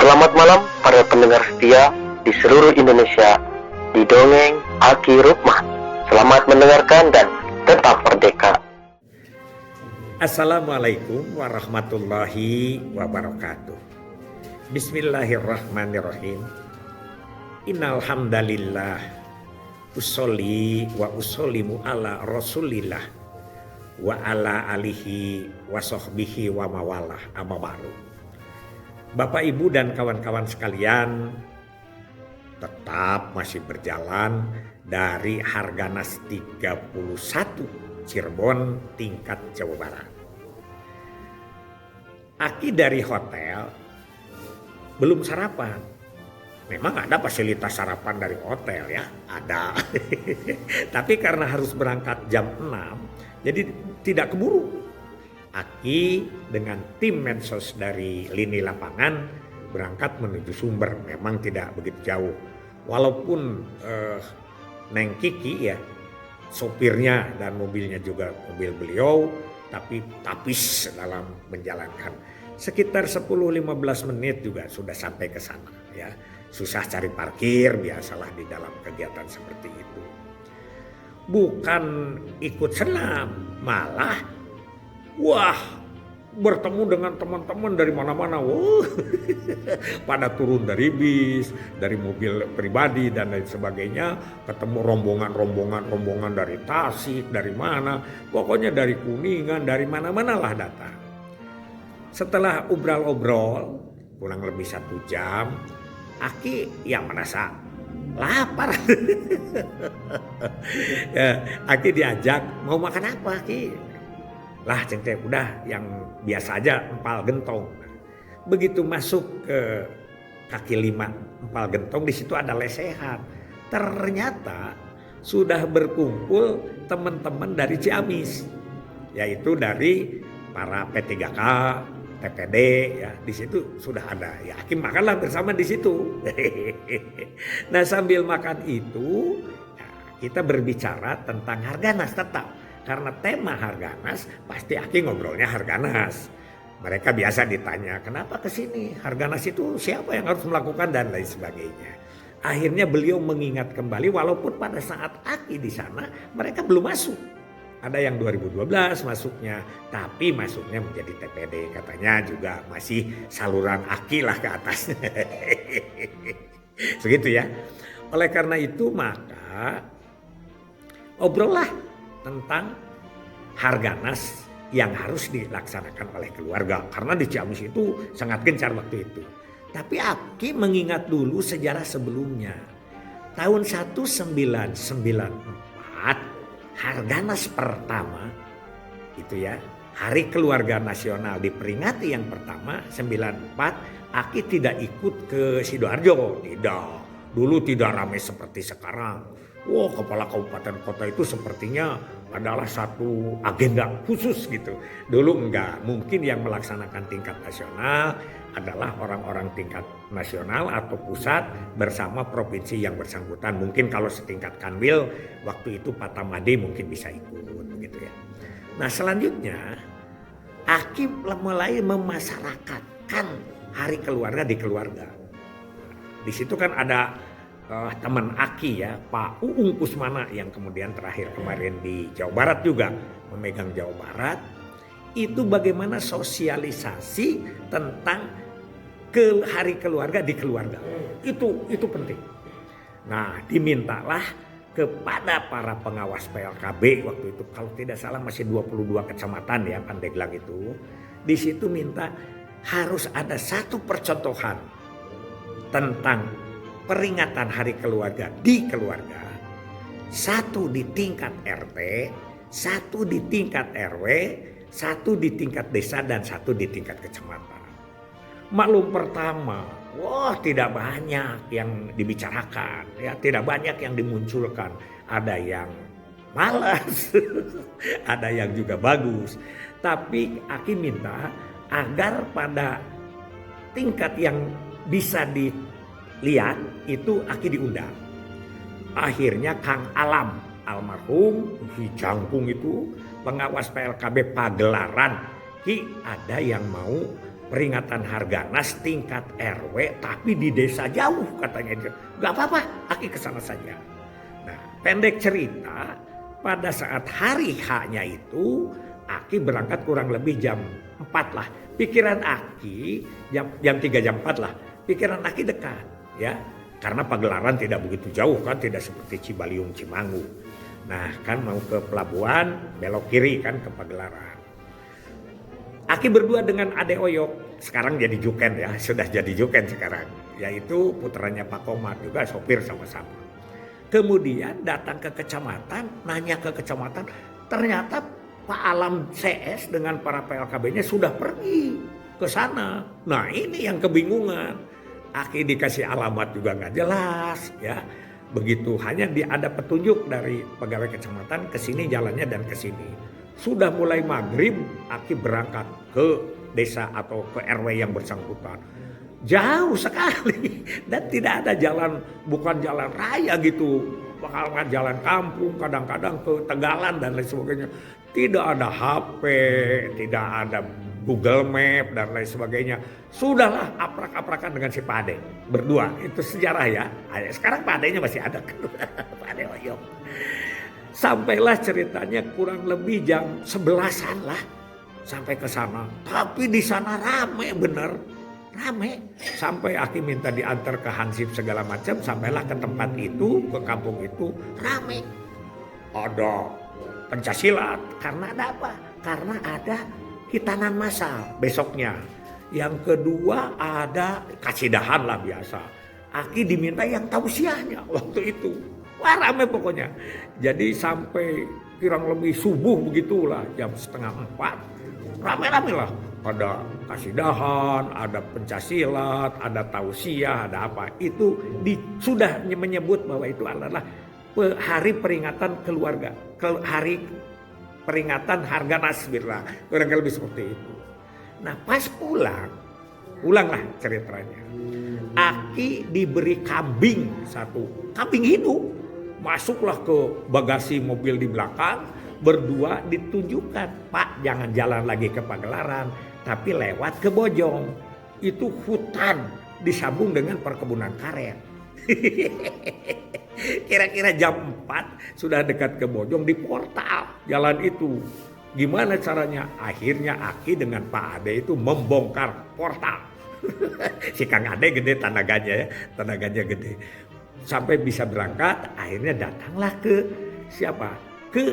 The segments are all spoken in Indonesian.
Selamat malam para pendengar setia di seluruh Indonesia di Dongeng Aki Rukman. Selamat mendengarkan dan tetap merdeka. Assalamualaikum warahmatullahi wabarakatuh. Bismillahirrahmanirrahim. Innal hamdalillah usolli wa usollimu ala rasulillah wa ala alihi wa sahbihi wa mawalah amma ba'du. Bapak Ibu dan kawan-kawan sekalian, tetap masih berjalan dari Harganas 31 Cirebon tingkat Jawa Barat. Aki dari hotel belum sarapan. Memang ada fasilitas sarapan dari hotel ya, ada. Tapi karena harus berangkat jam 6, jadi tidak keburu. Aki dengan tim medsos dari lini lapangan berangkat menuju Sumber. Memang tidak begitu jauh. Walaupun Neng Kiki ya, sopirnya dan mobilnya juga mobil beliau, tapi tapis dalam menjalankan. Sekitar 10-15 menit juga sudah sampai ke sana ya. Susah cari parkir, biasalah di dalam kegiatan seperti itu. Bukan ikut senam, malah wah bertemu dengan teman-teman dari mana-mana. Wah, pada turun dari bis, dari mobil pribadi dan lain sebagainya. Ketemu rombongan dari Tasik, dari mana. Pokoknya dari Kuningan, dari mana-mana lah datang. Setelah obrol-obrol, kurang lebih 1 jam, Aki yang merasa lapar. Ya, Aki diajak, mau makan apa Aki? Lah cengkeh udah yang biasa aja, empal gentong. Begitu masuk ke kaki 5 empal gentong, di situ ada lesehan. Ternyata sudah berkumpul teman-teman dari Ciamis, yaitu dari para P3K, TPD ya, di situ sudah ada. Ya, Aki makanlah bersama di situ. Nah, sambil makan itu ya, kita berbicara tentang Harganas tetap. Karena tema Harganas pasti Aki ngobrolnya Harganas. Mereka biasa ditanya, kenapa ke sini? Harganas itu siapa yang harus melakukan dan lain sebagainya. Akhirnya beliau mengingat kembali, walaupun pada saat Aki di sana mereka belum masuk. Ada yang 2012 masuknya, tapi masuknya menjadi TPD. Katanya juga masih saluran Aki lah ke atasnya. Segitu ya. Oleh karena itu maka obrollah tentang Harganas yang harus dilaksanakan oleh keluarga. Karena di Ciamis itu sangat gencar waktu itu. Tapi Aki mengingat dulu sejarah sebelumnya. Tahun 1994 Harganas pertama itu ya, Hari Keluarga Nasional diperingati yang pertama 94. Aki tidak ikut ke Sidoarjo, tidak. Dulu tidak ramai seperti sekarang. Wah, kepala kabupaten kota itu sepertinya adalah satu agenda khusus gitu. Dulu enggak, mungkin yang melaksanakan tingkat nasional adalah orang-orang tingkat nasional atau pusat bersama provinsi yang bersangkutan. Mungkin kalau setingkat Kanwil waktu itu Pak Tamadi mungkin bisa ikut begitu ya. Nah, selanjutnya Aki mulai memasyarakatkan Hari Keluarga di keluarga. Di situ kan ada teman Aki ya, Pak Uung Kusmana yang kemudian terakhir kemarin di Jawa Barat juga memegang Jawa Barat. Itu bagaimana sosialisasi tentang ke Hari Keluarga di keluarga. Itu penting. Nah, dimintalah kepada para pengawas PLKB waktu itu, kalau tidak salah masih 22 kecamatan ya Pandeglang itu. Di situ minta harus ada satu percontohan tentang peringatan Hari Keluarga di keluarga. Satu di tingkat RT, satu di tingkat RW, satu di tingkat desa, dan satu di tingkat kecamatan. Maklum pertama, wah tidak banyak yang dibicarakan, ya tidak banyak yang dimunculkan. Ada yang malas, ada yang juga bagus. Tapi Aki minta agar pada tingkat yang bisa dilihat itu Aki diundang. Akhirnya Kang Alam almarhum Ki Jangkung itu pengawas PLKB Pagelaran, Ki ada yang mau peringatan Harganas tingkat RW tapi di desa jauh katanya. Gak apa-apa, Aki kesana saja. Nah, pendek cerita, pada saat hari H-nya itu Aki berangkat kurang lebih jam 4 lah. Pikiran Aki jam 3 jam 4 lah. Pikiran Aki dekat ya. Karena Pagelaran tidak begitu jauh kan, tidak seperti Cibaliung Cimangu. Nah, kan mau ke pelabuhan belok kiri kan ke Pagelaran. Aki berdua dengan Ade Oyok, sekarang jadi Juken ya, sudah jadi Juken sekarang. Yaitu putranya Pak Komar juga sopir sama-sama. Kemudian datang ke kecamatan, nanya ke kecamatan, ternyata Pak Alam CS dengan para PLKB-nya sudah pergi ke sana. Nah ini yang kebingungan. Aki dikasih alamat juga nggak jelas ya. Begitu hanya ada petunjuk dari pegawai kecamatan ke sini jalannya dan ke sini. Sudah mulai maghrib Aki berangkat ke desa atau ke RW yang bersangkutan. Jauh sekali dan tidak ada jalan, bukan jalan raya gitu. Bakal jalan kampung, kadang-kadang ke Tegalan dan lain sebagainya. Tidak ada HP, tidak ada Google Map dan lain sebagainya. Sudahlah aprak-aprakan dengan si Pak Ade berdua. Itu sejarah ya. Sekarang Pak Adenya masih ada. Pak Ade Oyong. Sampailah ceritanya kurang lebih jam 11-an lah sampai ke sana. Tapi di sana rame bener. Rame. Sampai Aki minta diantar ke Hansip segala macam. Sampailah ke tempat itu, ke kampung itu rame. Ada pencaksilat. Karena ada apa? Karena ada hitanan massal besoknya. Yang kedua ada kasidahan lah biasa. Aki diminta yang tausiahnya waktu itu. Wah rame pokoknya. Jadi sampai kurang lebih subuh begitulah jam 3:30. Rame-rame lah. Ada kasidahan, ada pencaksilat, ada tausiah, ada apa. Itu sudah menyebut bahwa itu adalah hari peringatan keluarga. Hari peringatan Harganas bila kurang lebih seperti itu. Nah pas pulanglah ceritanya. Aki diberi kambing satu, kambing hidup. Masuklah ke bagasi mobil di belakang, berdua ditunjukkan, Pak jangan jalan lagi ke Pagelaran, tapi lewat ke Bojong. Itu hutan disambung dengan perkebunan karet. Kira-kira jam 4 sudah dekat ke Bojong di portal jalan itu. Gimana caranya? Akhirnya Aki dengan Pak Ade itu membongkar portal. Si Kang Ade gede tenaganya ya, tenaganya gede. Sampai bisa berangkat, akhirnya datanglah ke siapa? Ke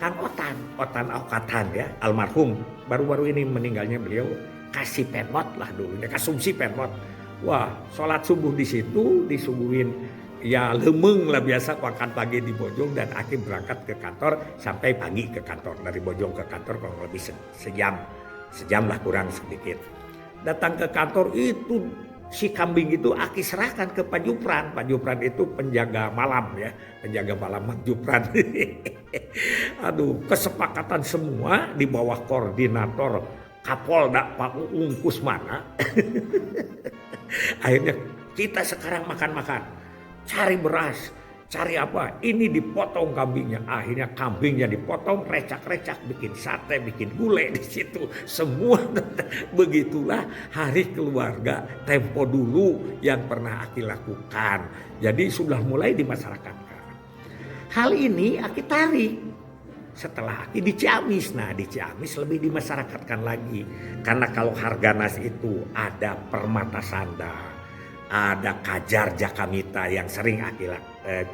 Kang Otan, Otan Aukatan ya, almarhum. Baru-baru ini meninggalnya beliau, kasih penmot lah dulunya, kasumsi penmot. Wah, sholat subuh di situ, disubuhin ya lemeng lah biasa makan pagi di Bojong dan Aki berangkat ke kantor sampai pagi ke kantor. Dari Bojong ke kantor kurang lebih sejam lah kurang sedikit. Datang ke kantor itu si kambing itu Aki serahkan ke Pak Jupran. Pak Jupran itu penjaga malam ya, penjaga malam Pak Jupran. Aduh, kesepakatan semua di bawah koordinator Kapolda Pak Uung Kusmana. Akhirnya kita sekarang makan-makan. Cari beras, cari apa? Ini dipotong kambingnya. Akhirnya kambingnya dipotong, recak-recak, bikin sate, bikin gulai di situ. Semua begitulah hari keluarga tempo dulu yang pernah Aki lakukan. Jadi sudah mulai dimasyarakatkan. Hal ini Aki tarik setelah Aki di Ciamis. Nah di Ciamis lebih dimasyarakatkan lagi. Karena kalau Harganas itu ada Permata Sanda, ada Kajar Jakamita yang sering Aki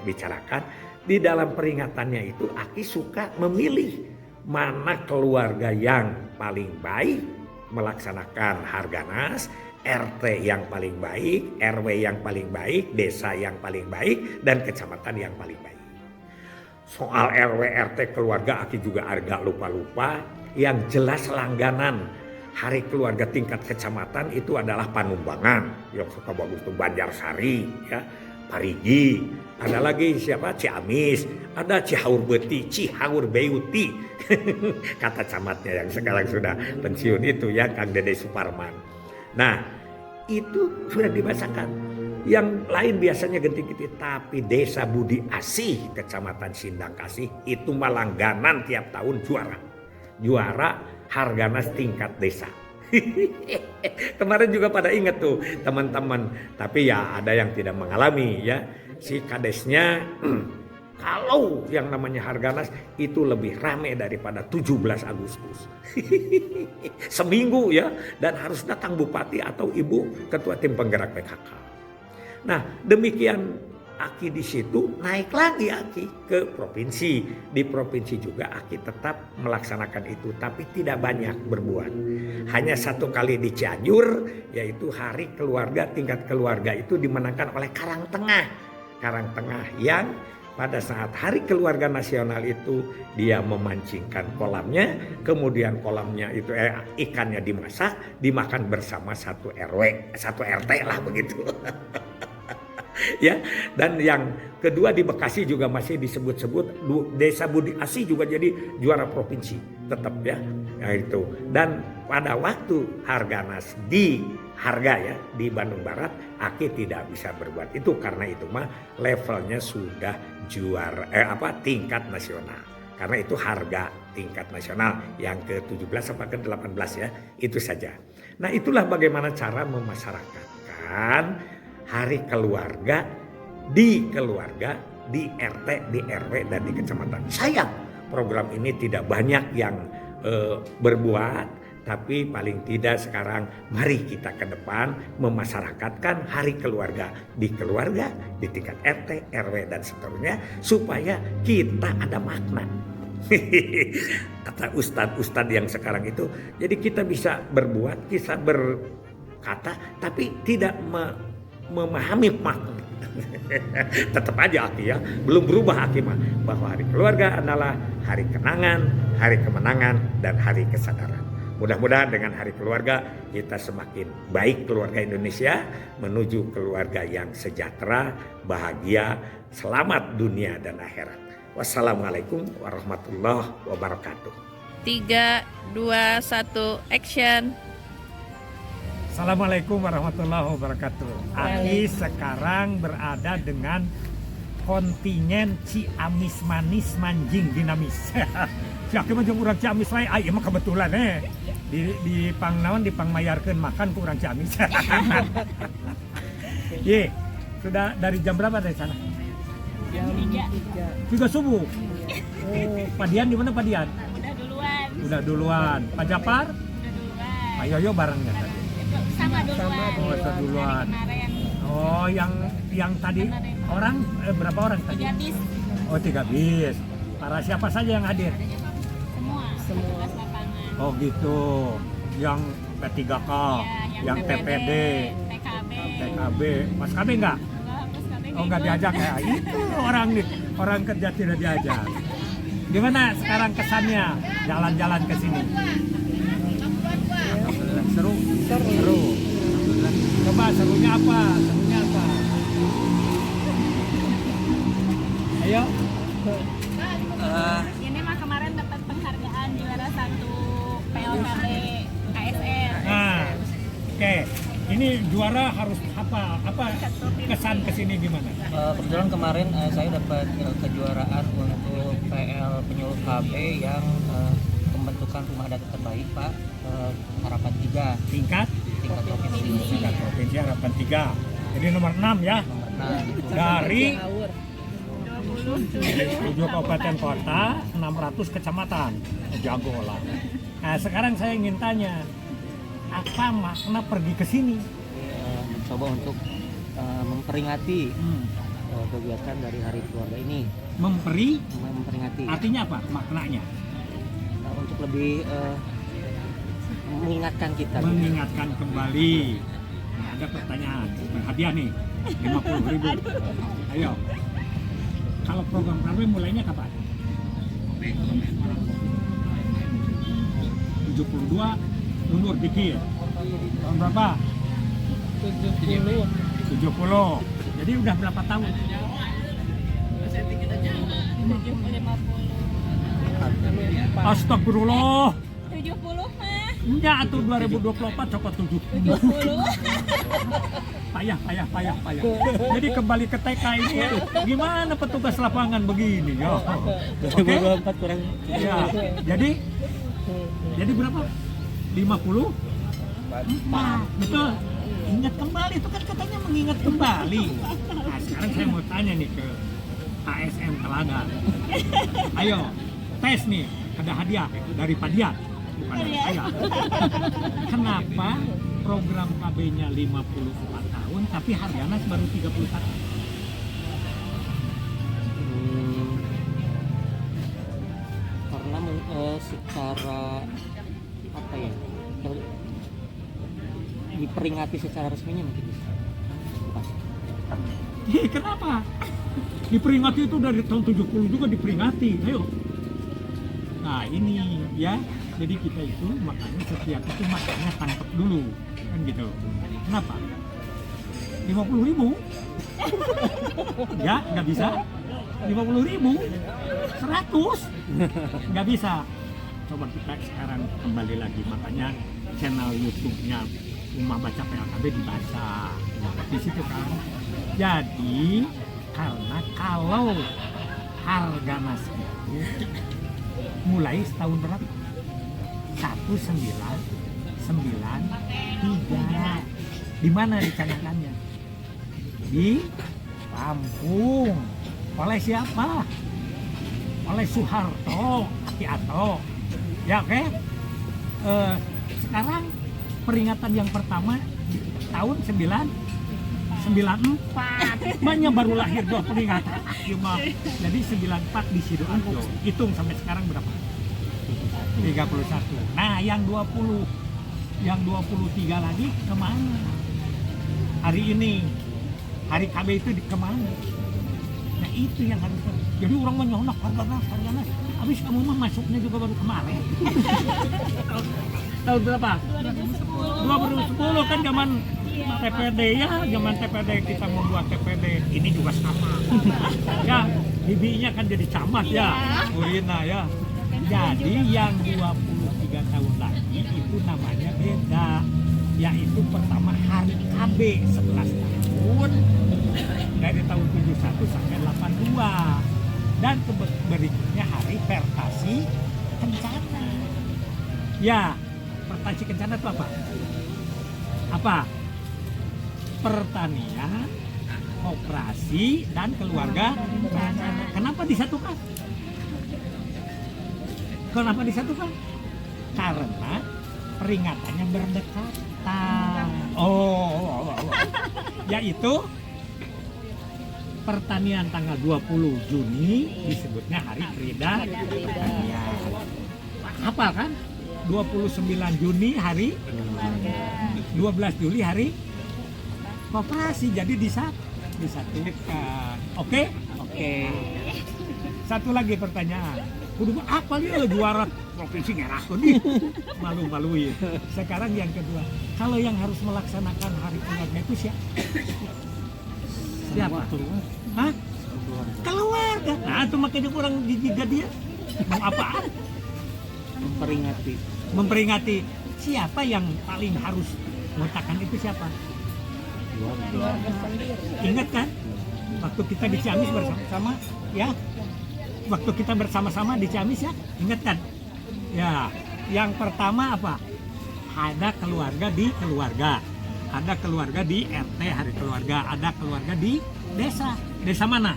bicarakan. Di dalam peringatannya itu Aki suka memilih mana keluarga yang paling baik melaksanakan Harganas, RT yang paling baik, RW yang paling baik, desa yang paling baik, dan kecamatan yang paling baik. Soal RW RT keluarga Aki juga agak lupa-lupa. Yang jelas langganan hari keluarga tingkat kecamatan itu adalah Panumbangan yang suka bagus tuh, Banjarsari ya, Parigi, ada lagi siapa, Ciamis, ada Cihaur Beuti, Cihaur Beuti. Kata camatnya yang sekarang sudah pensiun itu ya, Kang Dede Suparman. Nah itu sudah dibacakan. Yang lain biasanya genting-genting, tapi desa Budi Asih, kecamatan Sindang Kasih itu malangganan tiap tahun juara Harganas tingkat desa. Kemarin juga pada inget tuh teman-teman. Tapi ya ada yang tidak mengalami ya. Si kadesnya kalau yang namanya Harganas itu lebih rame daripada 17 Agustus. Seminggu ya. Dan harus datang bupati atau ibu ketua tim penggerak PKK. Nah demikian Aki di situ, naik lagi Aki ke provinsi. Di provinsi juga Aki tetap melaksanakan itu, tapi tidak banyak berbuat. Hanya satu kali di Cianjur, yaitu hari keluarga, tingkat keluarga itu dimenangkan oleh Karangtengah. Karangtengah yang pada saat hari keluarga nasional itu dia memancingkan kolamnya, kemudian kolamnya itu ikannya dimasak, dimakan bersama satu RW, satu RT lah begitu. Ya, dan yang kedua di Bekasi juga masih disebut-sebut Desa Budi Asi juga jadi juara provinsi tetap ya. Nah itu. Dan pada waktu Harganas di Harga ya di Bandung Barat, Aki tidak bisa berbuat itu karena itu mah levelnya sudah juara tingkat nasional. Karena itu harga tingkat nasional yang ke-17 sampai ke-18 ya, itu saja. Nah, itulah bagaimana cara memasyarakatkan hari keluarga, di RT, di RW, dan di kecamatan. Sayang program ini tidak banyak yang berbuat, tapi paling tidak sekarang mari kita ke depan memasyarakatkan hari keluarga, di tingkat RT, RW, dan seterusnya supaya kita ada makna. Kata ustadz-ustadz yang sekarang itu, jadi kita bisa berbuat, bisa berkata, tapi tidak memahami makna. Tetap aja Aki ya, belum berubah Aki mah bahwa hari keluarga adalah hari kenangan, hari kemenangan, dan hari kesadaran. Mudah-mudahan dengan hari keluarga kita semakin baik keluarga Indonesia menuju keluarga yang sejahtera, bahagia, selamat dunia dan akhirat. Wassalamualaikum warahmatullahi wabarakatuh. 3, 2, 1, action. Assalamualaikum warahmatullahi wabarakatuh. Aki sekarang berada dengan kontingen Ciamis manis manjing dinamis. Si Aki mah jeung urang Ciamis wae, emang kebetulan di pangnaon dipangmayarkeun makan ke urang Ciamis. Ye, sudah dari jam berapa dari sana? Jam 3. 3 subuh. Oh, Padian di mana Padian? Udah duluan. Pak Japar? Udah duluan. Pak Yoyo barengnya tadi. Sama duluan. Oh, duluan. Kemarin. Oh, yang tadi orang berapa orang tadi? 3 bis. Oh, 3 bis. Para siapa saja yang hadir? Semua. Lapangan. Oh, gitu. Yang P3K, Ya, yang TPD, TKB. Mas KB enggak? Oh, enggak diajak ya. Itu orang kerja tidak diajak. Gimana sekarang kesannya jalan-jalan ke sini? Seru. Coba serunya apa? Ayo. Ini mah kemarin dapat penghargaan juara 1 PLKB KSR. Nah, oke. Ini juara harus apa kesan kesini gimana? Kebetulan kemarin saya dapat kejuaraan untuk PL penyuluh KB yang pembentukan rumah adat terbaik Pak, harapan 3 Tingkat provinsi. provinsi harapan 3. Jadi nomor 6 ya. Dari 7 kabupaten kota, 600 kecamatan. Jago lah. Nah, sekarang saya ingin tanya, apa makna pergi ke sini? Mencoba untuk memperingati kegiatan dari hari keluarga ini. Memperingati. Artinya apa maknanya? Untuk lebih mengingatkan kita. Mengingatkan kembali. Nah, ada pertanyaan, berhadiah nih, 50.000. Ayo. Kalau program KW mulainya kapan? 72, mundur dikit. Tahun berapa? 70. Jadi udah berapa tahun? 50. Astagfirullah. 70 mah. Enggak, tuh 2024 copot 70. 70. Payah. Jadi kembali ke TK ini ya. Gimana petugas lapangan begini ya? 2024 kurang. Ya. Jadi berapa? 50? Betul. Ingat kembali itu kan katanya mengingat kembali. Nah, sekarang saya mau tanya nih ke ASN Teladan. Ayo, tes nih, ada hadiah dari Padiat, bukan dari saya. Kenapa program KB-nya 54 tahun tapi Harganas baru 31? Karena secara apa ya, diperingati secara resminya mungkin bisa. Bukan. Kenapa? Diperingati itu dari tahun 70 juga diperingati. Ayo. Nah ini ya, jadi kita itu makanya setiap itu makanya tangkap dulu, kan gitu. Kenapa? 50.000? Ya, nggak bisa. 50.000? 100? Nggak bisa. Coba kita sekarang kembali lagi, makanya channel YouTube-nya Rumah Baca PLKB dibaca. Nah, di situ kan. Jadi karena kalau Harganas itu mulai setahun berapa? 1993. Di mana dicanakannya? Di Lampung. Oleh siapa? Oleh Soeharto Attiato. Ya oke. Sekarang peringatan yang pertama tahun 94. Banyak baru lahir dua peringatan. Jadi 94 di Sidoarjo. Hitung sampai sekarang berapa? 31. Nah, yang 20, yang 23 lagi kemana? Hari ini, hari KB itu kemana? Nah, itu yang harus. Jadi orang menyonok Harganas. Habis kamu mah masuknya juga baru kemarin. Tahun berapa? 2010 kan zaman TPD ya, zaman TPD kita membuat TPD. Ini juga sama. Ya, bibinya kan jadi camat ya, Urina ya. Jadi yang 23 tahun lagi itu namanya beda, yaitu pertama hari KB 11 tahun dari tahun 71 sampai 82, dan berikutnya hari Pertasi Kencana. Ya, Pertasi Kencana itu apa? Apa? Pertanian, koperasi, dan keluarga. Kenapa disatukan? Kenapa disatukan? Karena peringatannya berdekatan. Yaitu pertanian tanggal 20 Juni disebutnya Hari Pertanian. Hafal kan? 29 Juni hari 12 Juli hari koperasi. Jadi disatukan. Oke? Satu lagi pertanyaan. Udah apa dia juara provinsi ngerah nih, malu-maluin. Sekarang yang kedua, kalau yang harus melaksanakan hari keluarga itu siapa? Hah? Keluarga. Nah itu makanya kurang dijaga dia. Mau apaan? Memperingati. Siapa yang paling harus mengutakan itu siapa? Keluarga sendiri. Ingat kan? Waktu kita di Ciamis bersama-sama, ya. Waktu kita bersama-sama di Ciamis ya, ingat kan? Ya, yang pertama apa? Ada keluarga di keluarga, ada keluarga di RT hari keluarga, ada keluarga di desa. Desa mana?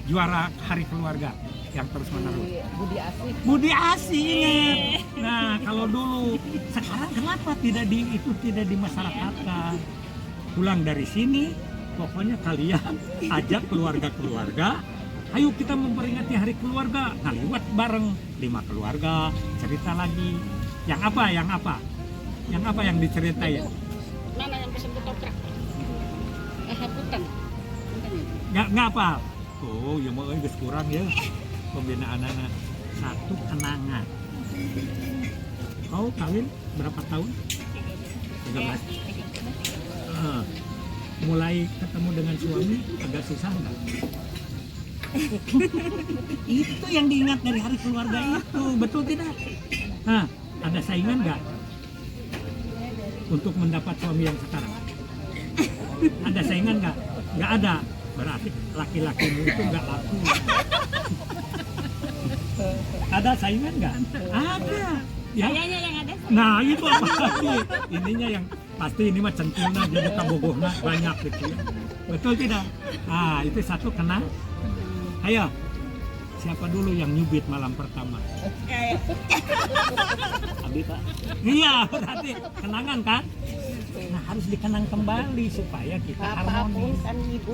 Juara hari keluarga yang terus menerus. Budi Asih. Nah, kalau dulu, sekarang kenapa tidak dimasyarakatkan? Pulang dari sini, pokoknya kalian ajak keluarga-keluarga. Ayo kita memperingati hari keluarga, ngaliwat bareng 5 keluarga, cerita lagi. Yang apa yang diceritain? Mana yang bisa ketoprak? Haputan. Nggak apa. Oh, ya mau geus kurang ya. Pembinaan anak. 1 kenangan. Kau kawin berapa tahun? 13. Mulai ketemu dengan suami agak susah nggak? Itu yang diingat dari hari keluarga itu, betul tidak? Nah, ada saingan nggak untuk mendapat suami yang sekarang? Ada saingan nggak? Nggak ada. Berarti laki-lakimu itu nggak laku. Ada saingan nggak? Ada. Ya. Kayaknya yang ada Nah itu apa lagi? Ininya yang pasti ini mah centilna jadi kabogohna banyak gitu ya. Betul tidak? Ah itu satu kena. Ayo, siapa dulu yang nyubit malam pertama? kayak Abi Pak. Iya berarti kenangan kan? Nah harus dikenang kembali supaya kita harmonis. kan ibu.